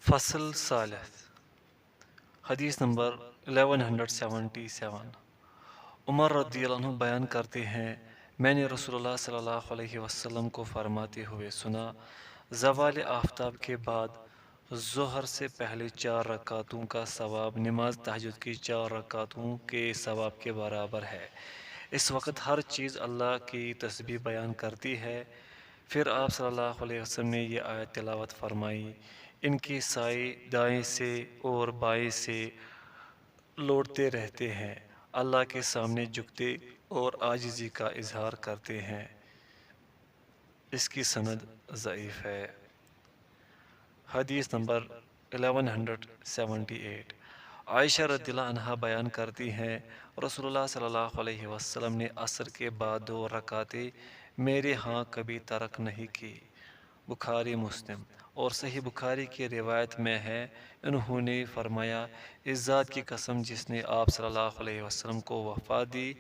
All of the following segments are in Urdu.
فصل ثالث حدیث نمبر 1177۔ عمر رضی اللہ عنہ بیان کرتے ہیں، میں نے رسول اللہ صلی اللہ علیہ وسلم کو فرماتے ہوئے سنا، زوال آفتاب کے بعد ظہر سے پہلے 4 رکعتوں کا ثواب نماز تہجد کی 4 رکعتوں کے ثواب کے برابر ہے۔ اس وقت ہر چیز اللہ کی تسبیح بیان کرتی ہے۔ پھر آپ صلی اللہ علیہ وسلم نے یہ آیت تلاوت فرمائی، ان کے سائے دائیں سے اور بائیں سے لوٹتے رہتے ہیں، اللہ کے سامنے جھکتے اور عاجزی کا اظہار کرتے ہیں۔ اس کی سند ضعیف ہے۔ حدیث نمبر 1178۔ عائشہ رضی اللہ عنہا بیان کرتی ہیں، رسول اللہ صلی اللہ علیہ وسلم نے عصر کے بعد 2 رکعتیں میرے ہاں کبھی ترک نہیں کی۔ بخاری مسلم۔ اور صحیح بخاری کی روایت میں ہے، انہوں نے فرمایا، اس ذات کی قسم جس نے آپ صلی اللہ علیہ وسلم کو وفا دی،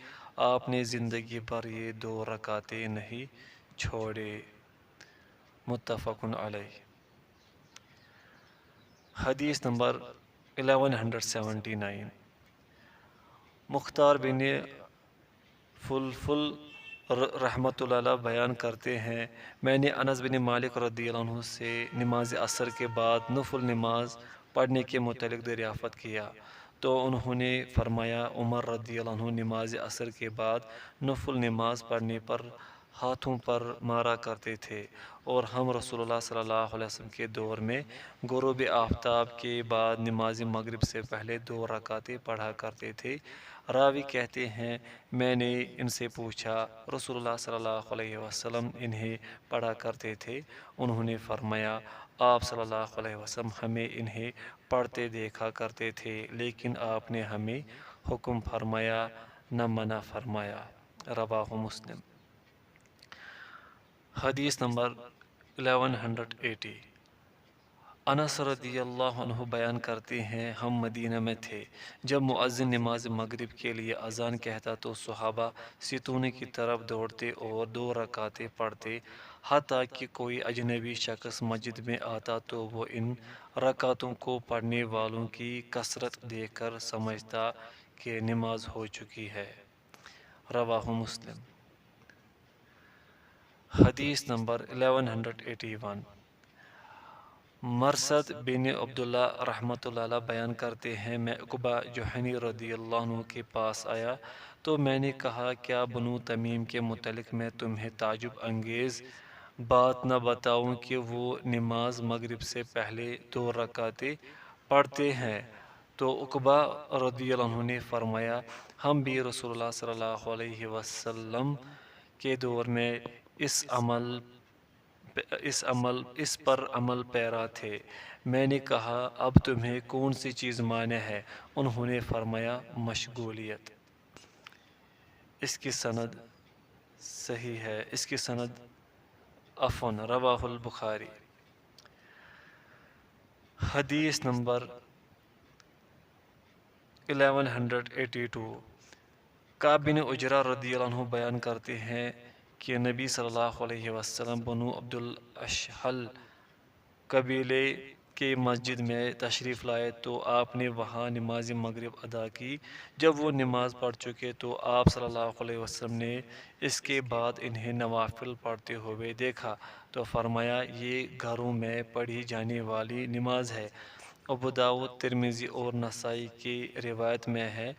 آپ نے زندگی بھر یہ 2 رکعتیں نہیں چھوڑے۔ متفق علیہ۔ حدیث نمبر 1179۔ مختار بن فلفل رحمۃ اللہ علیہ بیان کرتے ہیں، میں نے انس بن مالک رضی اللہ عنہ سے نماز عصر کے بعد نفل نماز پڑھنے کے متعلق دریافت کیا تو انہوں نے فرمایا، عمر رضی اللہ عنہ نماز عصر کے بعد نفل نماز پڑھنے پر ہاتھوں پر مارا کرتے تھے، اور ہم رسول اللہ صلی اللہ علیہ وسلم کے دور میں غروب آفتاب کے بعد نماز مغرب سے پہلے 2 رکعتیں پڑھا کرتے تھے۔ راوی کہتے ہیں، میں نے ان سے پوچھا، رسول اللہ صلی اللہ علیہ وسلم انہیں پڑھا کرتے تھے؟ انہوں نے فرمایا، آپ صلی اللہ علیہ وسلم ہمیں انہیں پڑھتے دیکھا کرتے تھے، لیکن آپ نے ہمیں حکم فرمایا نہ منع فرمایا۔ رواہ مسلم۔ حدیث نمبر 1180۔ انس رضی اللہ عنہ بیان کرتے ہیں، ہم مدینہ میں تھے، جب مؤذن نماز مغرب کے لیے اذان کہتا تو صحابہ ستونے کی طرف دوڑتے اور 2 رکعتیں پڑھتے، حتیٰ کہ کوئی اجنبی شخص مسجد میں آتا تو وہ ان رکعتوں کو پڑھنے والوں کی کثرت دیکھ کر سمجھتا کہ نماز ہو چکی ہے۔ رواہ مسلم۔ حدیث نمبر 1181۔ مرثد بن عبداللہ رحمۃ اللہ علیہ بیان کرتے ہیں، میں عقبہ جوہنی رضی اللہ عنہ کے پاس آیا تو میں نے کہا، کیا بنو تمیم کے متعلق میں تمہیں تعجب انگیز بات نہ بتاؤں کہ وہ نماز مغرب سے پہلے 2 رکعتیں پڑھتے ہیں؟ تو عقبہ رضی اللہ عنہ نے فرمایا، ہم بھی رسول اللہ صلی اللہ علیہ وسلم کے دور میں اس پر عمل پیرا تھے۔ میں نے کہا، اب تمہیں کون سی چیز مانع ہے؟ انہوں نے فرمایا، مشغولیت۔ اس کی سند صحیح ہے۔ اس کی سند رواہ البخاری۔ حدیث نمبر 1182۔ کعب بن عجرہ رضی اللہ عنہ بیان کرتے ہیں کہ نبی صلی اللہ علیہ وسلم بنو عبد الاشحل قبیلے کے مسجد میں تشریف لائے تو آپ نے وہاں نماز مغرب ادا کی۔ جب وہ نماز پڑھ چکے تو آپ صلی اللہ علیہ وسلم نے اس کے بعد انہیں نوافل پڑھتے ہوئے دیکھا تو فرمایا، یہ گھروں میں پڑھی جانے والی نماز ہے۔ ابو داؤد، ترمذی اور نسائی کی روایت میں ہے،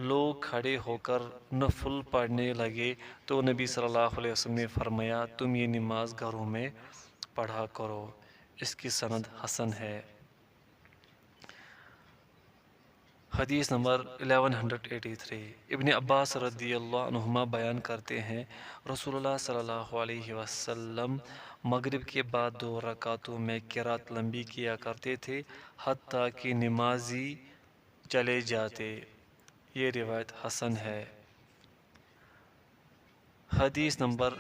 لوگ کھڑے ہو کر نفل پڑھنے لگے تو نبی صلی اللہ علیہ وسلم نے فرمایا، تم یہ نماز گھروں میں پڑھا کرو۔ اس کی سند حسن ہے۔ حدیث نمبر 1183۔ ابن عباس رضی اللہ عنہما بیان کرتے ہیں، رسول اللہ صلی اللہ علیہ وسلم مغرب کے بعد 2 رکعتوں میں قرات لمبی کیا کرتے تھے، حتیٰ کہ نمازی چلے جاتے۔ یہ روایت حسن ہے۔ حدیث نمبر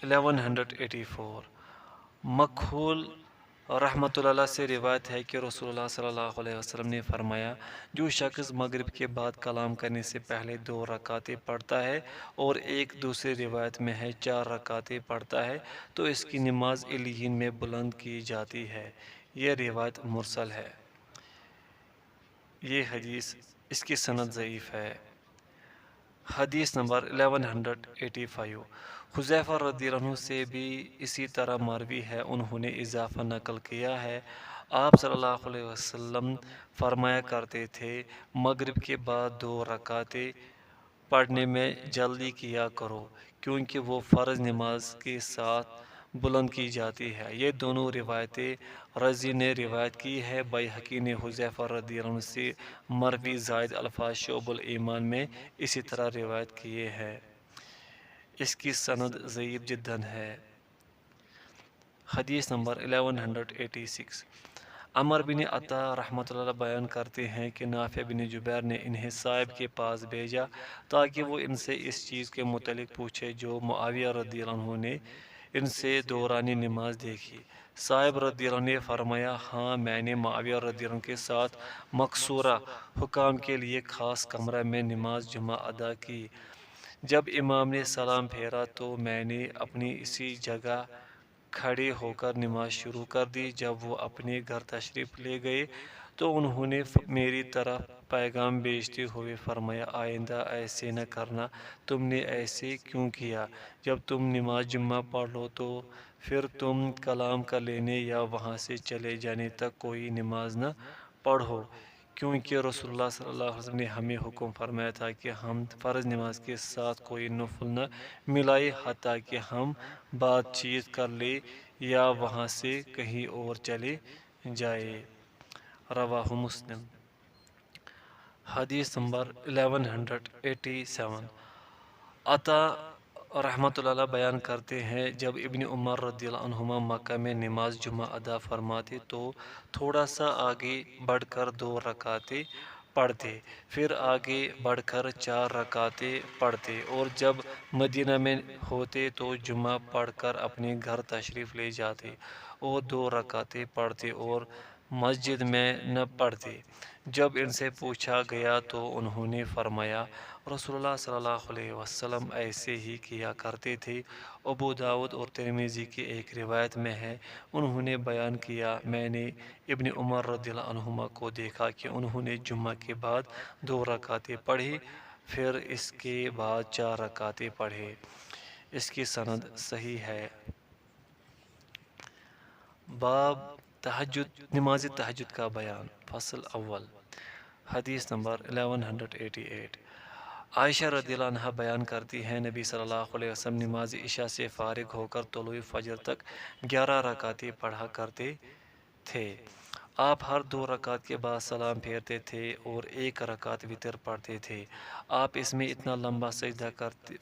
1184۔ مکحول رحمۃ اللہ سے روایت ہے کہ رسول اللہ صلی اللہ علیہ وسلم نے فرمایا، جو شخص مغرب کے بعد کلام کرنے سے پہلے 2 رکعتیں پڑھتا ہے اور ایک دوسری روایت میں ہے 4 رکعتیں پڑھتا ہے تو اس کی نماز علیین میں بلند کی جاتی ہے۔ یہ روایت مرسل ہے۔ یہ حدیث اس کی سند ضعیف ہے۔ حدیث نمبر 1185، حذیفہ رضی اللہ عنہ سے بھی اسی طرح مروی ہے، انہوں نے اضافہ نقل کیا ہے، آپ صلی اللہ علیہ وسلم فرمایا کرتے تھے، مغرب کے بعد 2 رکعتیں پڑھنے میں جلدی کیا کرو، کیونکہ وہ فرض نماز کے ساتھ بلند کی جاتی ہے۔ یہ دونوں روایتیں رضی نے روایت کی ہے، بیہقی نے حذیفہ رضی اللہ عنہ سے مروی زائد الفاظ شعب الایمان میں اسی طرح روایت کیے ہیں۔ اس کی سند ضعیف جداً ہے۔ حدیث نمبر 1186، عمر بن عطا رحمۃ اللہ بیان کرتے ہیں کہ نافع بن جبیر نے انہیں صاحب کے پاس بھیجا تاکہ وہ ان سے اس چیز کے متعلق پوچھے جو معاویہ رضی اللہ عنہ نے ان سے دوران نماز دیکھی۔ صاحب رضی اللہ عنہ نے فرمایا، ہاں میں نے معاویہ رضی اللہ عنہ کے ساتھ مقصورہ حکام کے لیے خاص کمرہ میں نماز جمعہ ادا کی۔ جب امام نے سلام پھیرا تو میں نے اپنی اسی جگہ کھڑے ہو کر نماز شروع کر دی۔ جب وہ اپنے گھر تشریف لے گئے تو انہوں نے میری طرف پیغام بھیجتے ہوئے فرمایا، آئندہ ایسے نہ کرنا، تم نے ایسے کیوں کیا؟ جب تم نماز جمعہ پڑھ لو تو پھر تم کلام کر لینے یا وہاں سے چلے جانے تک کوئی نماز نہ پڑھو، کیونکہ رسول اللہ صلی اللہ علیہ وسلم نے ہمیں حکم فرمایا تھا کہ ہم فرض نماز کے ساتھ کوئی نفل نہ ملائے حتیٰ کہ ہم بات چیت کر لیں یا وہاں سے کہیں اور چلے جائے۔ رواہ مسلم۔ حدیث نمبر 1187، عطا رحمۃ اللہ بیان کرتے ہیں، جب ابن عمر رضی اللہ عنہما مکہ میں نماز جمعہ ادا فرماتے تو تھوڑا سا آگے بڑھ کر 2 رکعتیں پڑھتے، پھر آگے بڑھ کر 4 رکعتیں پڑھتے، اور جب مدینہ میں ہوتے تو جمعہ پڑھ کر اپنے گھر تشریف لے جاتے اور 2 رکعتیں پڑھتے اور مسجد میں نہ پڑھتے۔ جب ان سے پوچھا گیا تو انہوں نے فرمایا، رسول اللہ صلی اللہ علیہ وسلم ایسے ہی کیا کرتے تھے۔ ابو داؤد اور ترمذی کی ایک روایت میں ہے، انہوں نے بیان کیا، میں نے ابن عمر رضی اللہ عنہما کو دیکھا کہ انہوں نے جمعہ کے بعد 2 رکعتیں پڑھی، پھر اس کے بعد 4 رکعتیں پڑھے۔ اس کی سند صحیح ہے۔ باب نماز تہجد کا بیان، فصل اول۔ حدیث نمبر 1188، عائشہ رضی اللہ عنہ بیان کرتی ہیں، نبی صلی اللہ علیہ وسلم نماز عشاء سے فارغ ہو کر طلوع فجر تک 11 رکعتیں پڑھا کرتے تھے۔ آپ ہر 2 رکعت کے بعد سلام پھیرتے تھے اور 1 رکعت وتر پڑھتے تھے۔ آپ اس میں اتنا لمبا سجدہ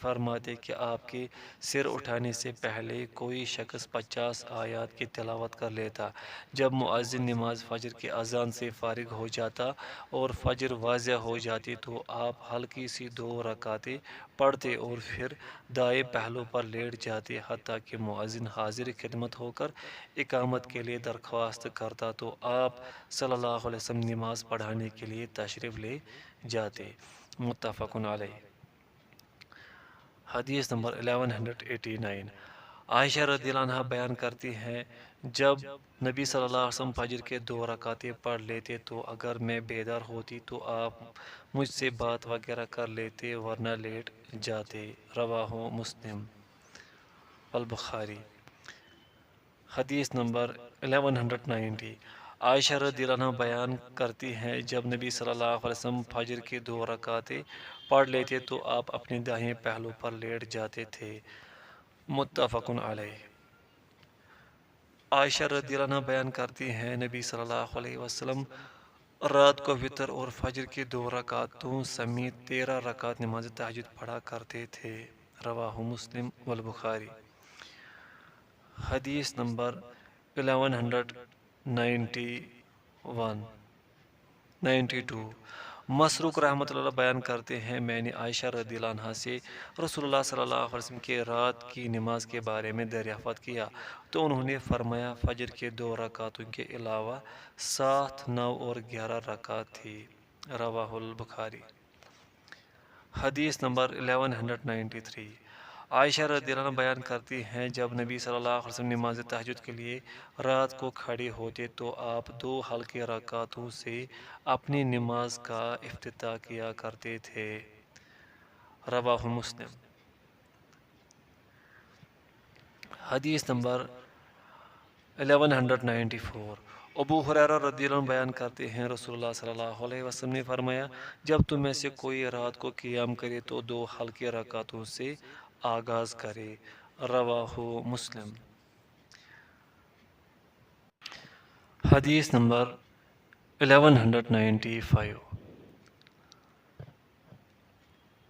فرماتے کہ آپ کے سر اٹھانے سے پہلے کوئی شخص 50 آیات کی تلاوت کر لیتا۔ جب مؤذن نماز فجر کی اذان سے فارغ ہو جاتا اور فجر واضح ہو جاتی تو آپ ہلکی سی 2 رکعتیں پڑھتے اور پھر دائیں پہلو پر لیٹ جاتے حتیٰ کہ مؤذن حاضر خدمت ہو کر اقامت کے لیے درخواست کرتا تو آپ صلی اللہ علیہ وسلم نماز پڑھانے کے لیے تشریف لے جاتے۔ متفق علیہ۔ حدیث نمبر 1189، عائشہ رضی اللہ عنہ بیان کرتی ہیں، جب نبی صلی اللہ علیہ وسلم فجر کے 2 رکعتیں پڑھ لیتے تو اگر میں بیدار ہوتی تو آپ مجھ سے بات وغیرہ کر لیتے ورنہ لیٹ جاتے۔ رواہ مسلم والبخاری۔ حدیث نمبر 1190، عائشہ رضی اللہ عنہ بیان کرتی ہیں، جب نبی صلی اللہ علیہ وسلم فجر کی 2 رکعتیں پڑھ لیتے تو آپ اپنے دائیں پہلو پر لیٹ جاتے تھے۔ متفق علیہ۔ عائشہ رضی اللہ عنہ بیان کرتی ہیں، نبی صلی اللہ علیہ وسلم رات کو وتر اور فجر کی 2 رکعتوں سمیت 13 رکعت نماز تہجد پڑھا کرتے تھے۔ رواہ مسلم والبخاری۔ حدیث نمبر 1192، مسروق رحمۃ اللہ بیان کرتے ہیں، میں نے عائشہ رضی اللہ عنہ سے رسول اللہ صلی اللہ علیہ وسلم کے رات کی نماز کے بارے میں دریافت کیا تو انہوں نے فرمایا، فجر کے 2 رکعتوں کے علاوہ 7، 9 اور 11 رکعت تھی۔ رواہ البخاری۔ حدیث نمبر 1193، عائشہ رضی اللہ عنہ بیان کرتی ہیں جب نبی صلی اللہ علیہ وسلم نماز تہجد کے لیے رات کو کھڑے ہوتے تو آپ 2 ہلکے رکعتوں سے اپنی نماز کا افتتاح کیا کرتے تھے۔ رواہ مسلم۔ حدیث نمبر 1194۔ ابو ہریرہ رضی اللہ عنہ بیان کرتے ہیں رسول اللہ صلی اللہ علیہ وسلم نے فرمایا جب تم میں سے کوئی رات کو قیام کرے تو 2 ہلکے رکعتوں سے آغاز کرے۔ رواہ مسلم۔ حدیث نمبر 1195۔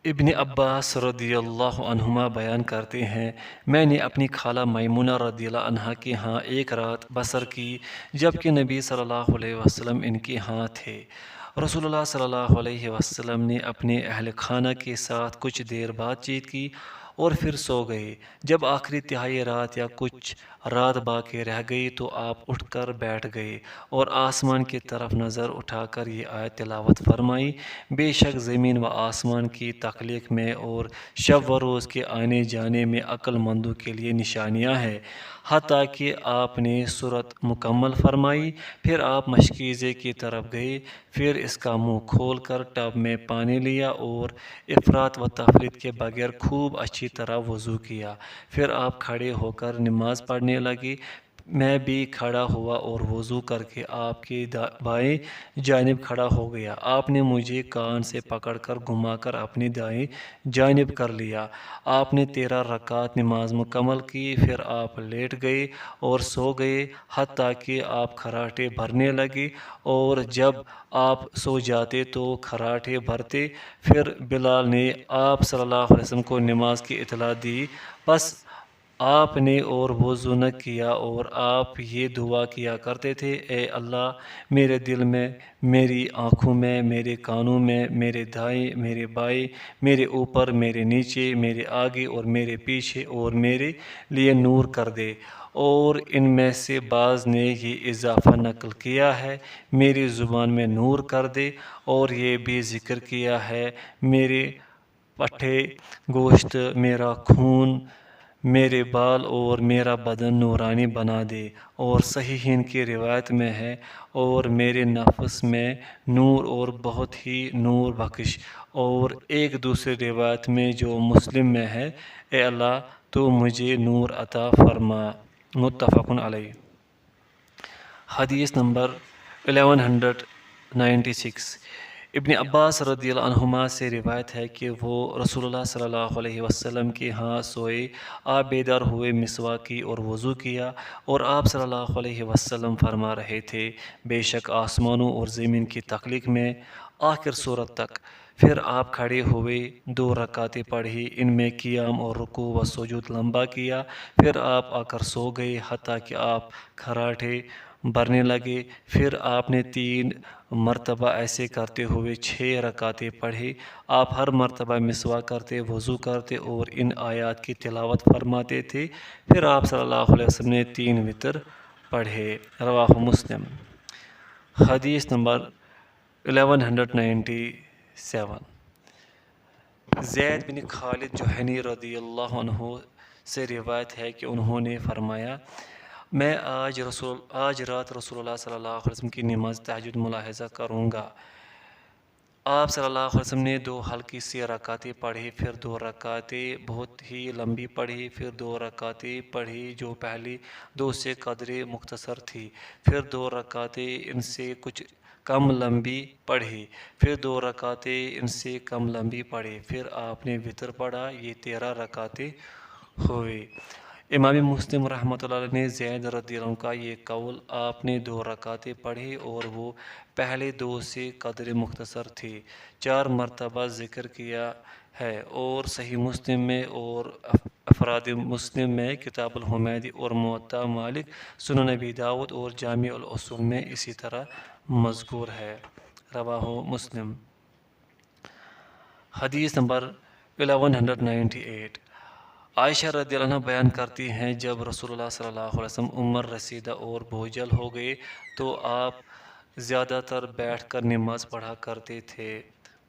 ابن عباس رضی اللہ عنہما بیان کرتے ہیں میں نے اپنی خالہ میمونہ رضی اللہ عنہا کے ہاں ایک رات بسر کی جبکہ نبی صلی اللہ علیہ وسلم ان کے ہاں تھے۔ رسول اللہ صلی اللہ علیہ وسلم نے اپنے اہل خانہ کے ساتھ کچھ دیر بات چیت کی اور پھر سو گئے۔ جب آخری تہائی رات یا کچھ رات باقی رہ گئی تو آپ اٹھ کر بیٹھ گئے اور آسمان کی طرف نظر اٹھا کر یہ آیت تلاوت فرمائی، بے شک زمین و آسمان کی تخلیق میں اور شب و روز کے آنے جانے میں عقل مندوں کے لیے نشانیاں ہیں، حتیٰ کہ آپ نے سورت مکمل فرمائی۔ پھر آپ مشکیزے کی طرف گئے، پھر اس کا منہ کھول کر ٹب میں پانی لیا اور افراط و تفریط کے بغیر خوب اچھی طرح وضو کیا۔ پھر آپ کھڑے ہو کر نماز پڑھنے لگے۔ میں بھی کھڑا ہوا اور وضو کر کے آپ کی بائیں جانب کھڑا ہو گیا۔ آپ نے مجھے کان سے پکڑ کر گھما کر اپنی دائیں جانب کر لیا۔ آپ نے 13 رکعت نماز مکمل کی، پھر آپ لیٹ گئے اور سو گئے حتیٰ کہ آپ کھراٹے بھرنے لگے، اور جب آپ سو جاتے تو کھراٹے بھرتے۔ پھر بلال نے آپ صلی اللہ علیہ وسلم کو نماز کی اطلاع دی، بس آپ نے اور وضو نہ کیا اور آپ یہ دعا کیا کرتے تھے، اے اللہ میرے دل میں، میری آنکھوں میں، میرے کانوں میں، میرے دائیں، میرے بائیں، میرے اوپر، میرے نیچے، میرے آگے اور میرے پیچھے اور میرے لیے نور کر دے۔ اور ان میں سے بعض نے یہ اضافہ نقل کیا ہے، میری زبان میں نور کر دے، اور یہ بھی ذکر کیا ہے، میرے پٹھے گوشت، میرا خون، میرے بال اور میرا بدن نورانی بنا دے۔ اور صحیحین کی روایت میں ہے، اور میرے نفس میں نور اور بہت ہی نور بخش۔ اور ایک دوسری روایت میں جو مسلم میں ہے، اے اللہ تو مجھے نور عطا فرما۔ متفق علیہ۔ حدیث نمبر 1196۔ ابن عباس رضی اللہ عنہما سے روایت ہے کہ وہ رسول اللہ صلی اللہ علیہ وسلم کے ہاں سوئے، آپ بیدار ہوئے، مسواک کی اور وضو کیا، اور آپ صلی اللہ علیہ وسلم فرما رہے تھے، بے شک آسمانوں اور زمین کی تخلیق میں آخر صورت تک۔ پھر آپ کھڑے ہوئے، 2 رکعتیں پڑھی، ان میں قیام اور رکوع و سجود لمبا کیا، پھر آپ آ کر سو گئے حتیٰ کہ آپ کھراٹے بھرنے لگے۔ پھر آپ نے 3 مرتبہ ایسے کرتے ہوئے 6 رکعتیں پڑھی۔ آپ ہر مرتبہ مسواک کرتے، وضو کرتے اور ان آیات کی تلاوت فرماتے تھے۔ پھر آپ صلی اللہ علیہ وسلم نے 3 وتر پڑھے۔ رواہ مسلم۔ حدیث نمبر 1197۔ زید بن خالد جوہنی رضی اللہ عنہ سے روایت ہے کہ انہوں نے فرمایا، میں آج رات رسول اللہ صلی اللہ علیہ وسلم کی نماز تہجد ملاحظہ کروں گا۔ آپ صلی اللہ علیہ وسلم نے 2 ہلکی سی رکعتیں پڑھی، پھر 2 رکعتیں بہت ہی لمبی پڑھی، پھر 2 رکعتیں پڑھی جو پہلی 2 سے قدرے مختصر تھی، پھر 2 رکعتیں ان سے کچھ کم لمبی پڑھی، پھر 2 رکعتیں ان سے کم لمبی پڑھی، پھر آپ نے وتر پڑھا، یہ 13 رکعتیں ہوئی۔ امام مسلم رحمۃ اللہ علیہ نے زید رضی اللہ عنہ کا یہ قول، آپ نے 2 رکعتیں پڑھی اور وہ پہلے 2 سے قدر مختصر تھی، 4 مرتبہ ذکر کیا ہے، اور صحیح مسلم میں اور افراد مسلم میں، کتاب الحمیدی اور موطا مالک، سنن ابی داؤد اور جامع الاصول میں اسی طرح مذکور ہے۔ رواہ مسلم۔ حدیث نمبر 1198۔ عائشہ رضی اللہ عنہ بیان کرتی ہیں جب رسول اللہ صلی اللہ علیہ وسلم عمر رسیدہ اور بوجھل ہو گئے تو آپ زیادہ تر بیٹھ کر نماز پڑھا کرتے تھے۔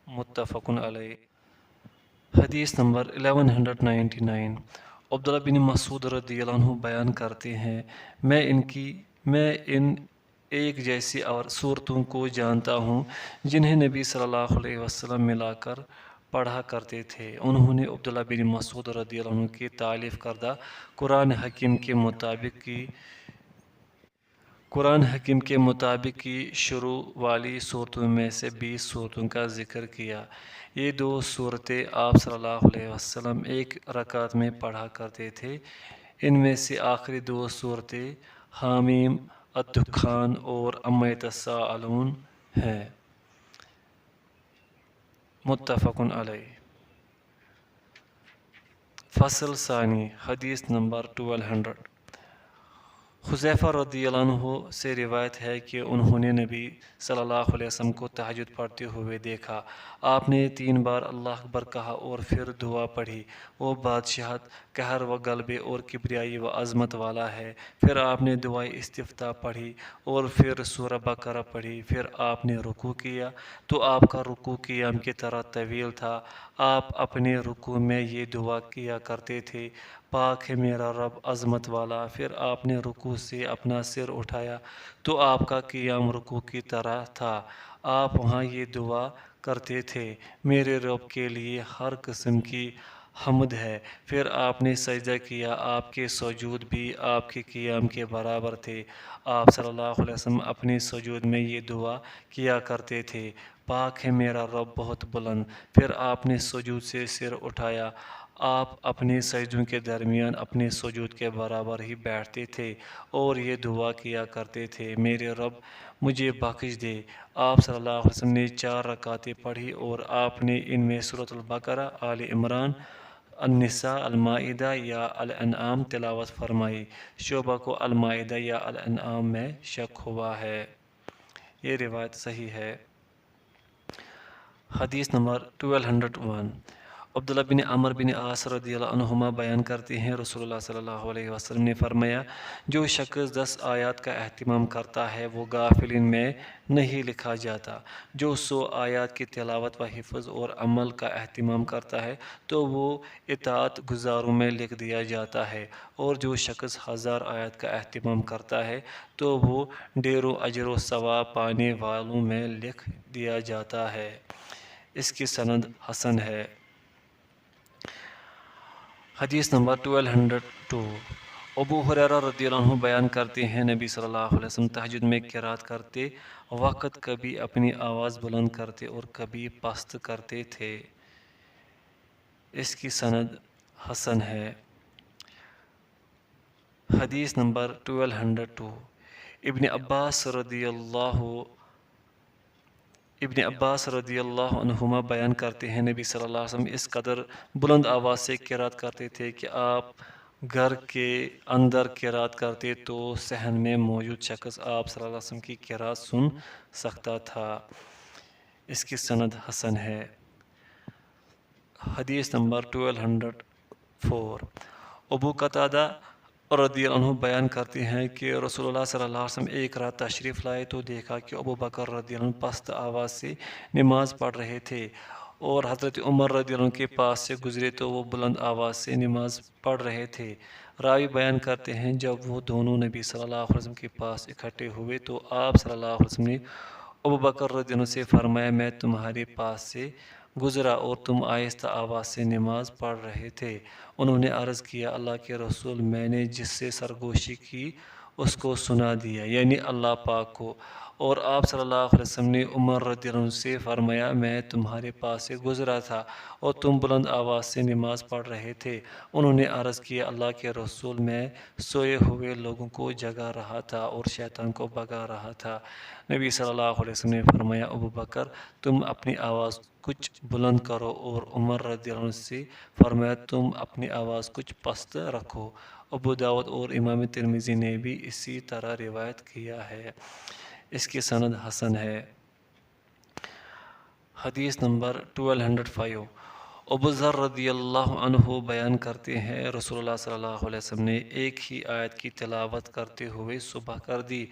متفق علیہ۔ حدیث نمبر 1199۔ عبداللہ بن مسعود رضی اللہ عنہ بیان کرتے ہیں، میں ان ایک جیسی اور صورتوں کو جانتا ہوں جنہیں نبی صلی اللہ علیہ وسلم ملا کر پڑھا کرتے تھے۔ انہوں نے عبداللہ بن مسعود رضی اللہ عنہ کی تعلیف کردہ قرآن حکیم کے مطابق کی شروع والی صورتوں میں سے 20 صورتوں کا ذکر کیا۔ یہ 2 صورتیں آپ صلی اللہ علیہ وسلم ایک رکعت میں پڑھا کرتے تھے۔ ان میں سے آخری 2 صورتیں حامیم، الدخان اور عما یتساءلون ہیں۔ متفق علیہ۔ فصل ثانی، حدیث نمبر 1200۔ حذیفہ رضی اللہ عنہ سے روایت ہے کہ انہوں نے نبی صلی اللہ علیہ وسلم کو تہجد پڑھتے ہوئے دیکھا۔ آپ نے 3 بار اللہ اکبر کہا اور پھر دعا پڑھی۔ وہ بادشاہت، قہر و غلبے اور کبریائی و عظمت والا ہے۔ پھر آپ نے دعائے استفتاح پڑھی اور پھر سورہ بقرہ پڑھی۔ پھر آپ نے رکوع کیا تو آپ کا رکوع قیام کی طرح طویل تھا۔ آپ اپنے رکوع میں یہ دعا کیا کرتے تھے، پاک ہے میرا رب عظمت والا۔ پھر آپ نے رکوع سے اپنا سر اٹھایا تو آپ کا قیام رکوع کی طرح تھا۔ آپ وہاں یہ دعا کرتے تھے، میرے رب کے لیے ہر قسم کی حمد ہے۔ پھر آپ نے سجدہ کیا، آپ کے سجود بھی آپ کے قیام کے برابر تھے۔ آپ صلی اللہ علیہ وسلم اپنے سجود میں یہ دعا کیا کرتے تھے، پاک ہے میرا رب بہت بلند۔ پھر آپ نے سجود سے سر اٹھایا، آپ اپنے سجدوں کے درمیان اپنے سجود کے برابر ہی بیٹھتے تھے اور یہ دعا کیا کرتے تھے، میرے رب مجھے بخش دے۔ آپ صلی اللہ علیہ وسلم نے 4 رکعتیں پڑھی اور آپ نے ان میں سورۃ البقرہ، آل عمران، النساء، المائدہ یا الانعام تلاوت فرمائی۔ شعبہ کو المائدہ یا الانعام میں شک ہوا ہے۔ یہ روایت صحیح ہے۔ حدیث نمبر 1201۔ عبداللہ بن عمر بن عاص رضی اللہ عنہما بیان کرتے ہیں، رسول اللہ صلی اللہ علیہ وسلم نے فرمایا، جو شخص 10 آیات کا اہتمام کرتا ہے وہ غافلین میں نہیں لکھا جاتا۔ جو 100 آیات کی تلاوت و حفظ اور عمل کا اہتمام کرتا ہے تو وہ اطاعت گزاروں میں لکھ دیا جاتا ہے، اور جو شخص 1000 آیات کا اہتمام کرتا ہے تو وہ ڈھیروں اجر و ثواب پانے والوں میں لکھ دیا جاتا ہے۔ اس کی سند حسن ہے۔ حدیث نمبر 1202۔ ابو ہریرہ رضی اللہ عنہ بیان کرتے ہیں، نبی صلی اللہ علیہ وسلم تہجد میں قرات کرتے وقت کبھی اپنی آواز بلند کرتے اور کبھی پست کرتے تھے۔ اس کی سند حسن ہے۔ حدیث نمبر 1202۔ ابن عباس رضی اللہ عنہما بیان کرتے ہیں، نبی صلی اللہ علیہ وسلم اس قدر بلند آواز سے قرات کرتے تھے کہ آپ گھر کے اندر قرات کرتے تو صحن میں موجود شخص آپ صلی اللہ علیہ وسلم کی قرات سن سکتا تھا۔ اس کی سند حسن ہے۔ حدیث نمبر 1204۔ ابو قتادہ رضی اللہ عنہ بیان کرتے ہیں کہ رسول اللہ صلی اللہ علیہ وسلم ایک رات تشریف لائے تو دیکھا کہ ابو بکر رضی اللہ عنہ پست آواز سے نماز پڑھ رہے تھے، اور حضرت عمر رضی اللہ عنہ کے پاس سے گزرے تو وہ بلند آواز سے نماز پڑھ رہے تھے۔ راوی بیان کرتے ہیں، جب وہ دونوں نبی صلی اللہ علیہ وسلم کے پاس اکٹھے ہوئے تو آپ صلی اللہ علیہ وسلم نے ابو بکر رضی اللہ عنہ سے فرمایا، میں تمہارے پاس سے گزرا اور تم آہستہ آواز سے نماز پڑھ رہے تھے۔ انہوں نے عرض کیا، اللہ کے رسول، میں نے جس سے سرگوشی کی اس کو سنا دیا، یعنی اللہ پاک کو۔ اور آپ صلی اللہ علیہ وسلم نے عمر رضی اللہ عنہ سے فرمایا، میں تمہارے پاس سے گزرا تھا اور تم بلند آواز سے نماز پڑھ رہے تھے۔ انہوں نے عرض کیا، اللہ کے رسول، میں سوئے ہوئے لوگوں کو جگا رہا تھا اور شیطان کو بھگا رہا تھا۔ نبی صلی اللہ علیہ وسلم نے فرمایا، ابو بکر تم اپنی آواز کچھ بلند کرو، اور عمر رضی اللہ عنہ سے فرمایا، تم اپنی آواز کچھ پست رکھو۔ ابو داؤد اور امام ترمذی نے بھی اسی طرح روایت کیا ہے۔ اس کی سند حسن ہے۔ حدیث نمبر 1205۔ ابو ذر رضی اللہ عنہ بیان کرتے ہیں، رسول اللہ صلی اللہ علیہ وسلم نے ایک ہی آیت کی تلاوت کرتے ہوئے صبح کر دی،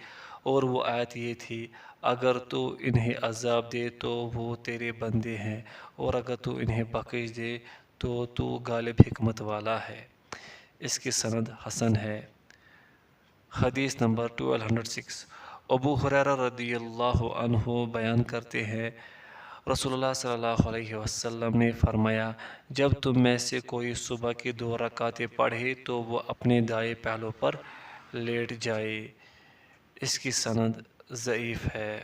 اور وہ آیت یہ تھی، اگر تو انہیں عذاب دے تو وہ تیرے بندے ہیں، اور اگر تو انہیں بخش دے تو تو غالب حکمت والا ہے۔ اس کی سند حسن ہے۔ حدیث نمبر 1206۔ ابو ہریرہ رضی اللہ عنہ بیان کرتے ہیں رسول اللہ صلی اللہ علیہ وسلم نے فرمایا جب تم میں سے کوئی صبح کی 2 رکعتیں پڑھے تو وہ اپنے دائیں پہلو پر لیٹ جائے۔ اس کی سند ضعیف ہے۔